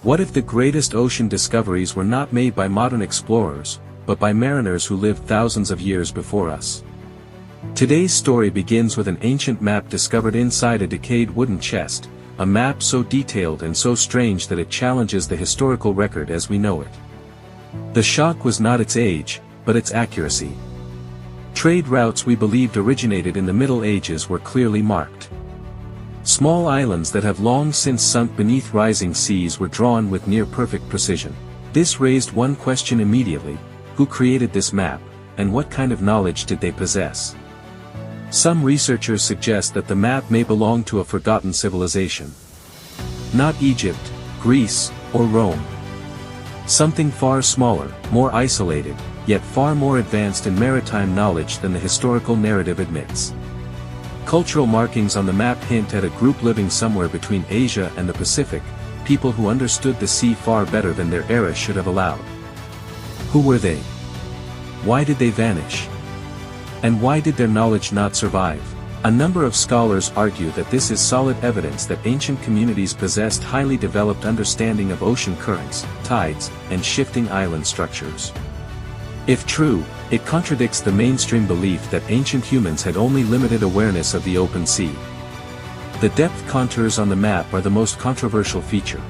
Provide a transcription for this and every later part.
What if the greatest ocean discoveries were not made by modern explorers, but by mariners who lived thousands of years before us? Today's story begins with an ancient map discovered inside a decayed wooden chest, a map so detailed and so strange that it challenges the historical record as we know it. The shock was not its age, but its accuracy. Trade routes we believed originated in the Middle Ages were clearly marked. Small islands that have long since sunk beneath rising seas were drawn with near-perfect precision. This raised one question immediately: who created this map, and what kind of knowledge did they possess? Some researchers suggest that the map may belong to a forgotten civilization. Not Egypt, Greece, or Rome. Something far smaller, more isolated, yet far more advanced in maritime knowledge than the historical narrative admits. Cultural markings on the map hint at a group living somewhere between Asia and the Pacific, people who understood the sea far better than their era should have allowed. Who were they? Why did they vanish? And why did their knowledge not survive? A number of scholars argue that this is solid evidence that ancient communities possessed highly developed understanding of ocean currents, tides, and shifting island structures. If true, it contradicts the mainstream belief that ancient humans had only limited awareness of the open sea. The depth contours on the map are the most controversial feature.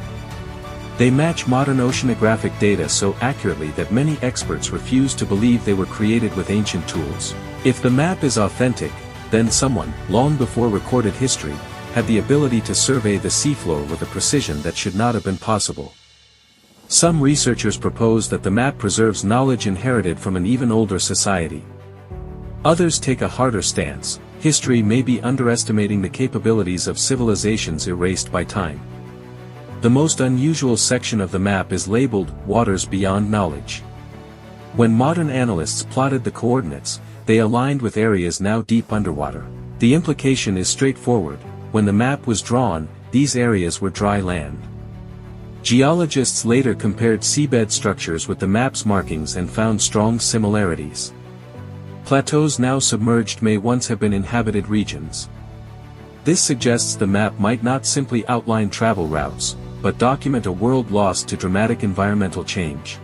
They match modern oceanographic data so accurately that many experts refuse to believe they were created with ancient tools. If the map is authentic, then someone, long before recorded history, had the ability to survey the seafloor with a precision that should not have been possible. Some researchers propose that the map preserves knowledge inherited from an even older society. Others take a harder stance: history may be underestimating the capabilities of civilizations erased by time. The most unusual section of the map is labeled, "Waters Beyond Knowledge." When modern analysts plotted the coordinates, they aligned with areas now deep underwater. The implication is straightforward: when the map was drawn, these areas were dry land. Geologists later compared seabed structures with the map's markings and found strong similarities. Plateaus now submerged may once have been inhabited regions. This suggests the map might not simply outline travel routes, but document a world lost to dramatic environmental change.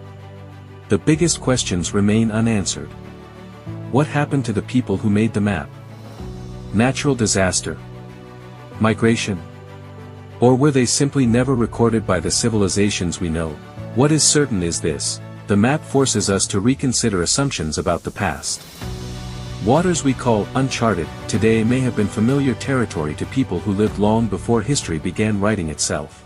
The biggest questions remain unanswered. What happened to the people who made the map? Natural disaster? Migration? Or were they simply never recorded by the civilizations we know? What is certain is this: the map forces us to reconsider assumptions about the past. Waters we call uncharted today may have been familiar territory to people who lived long before history began writing itself.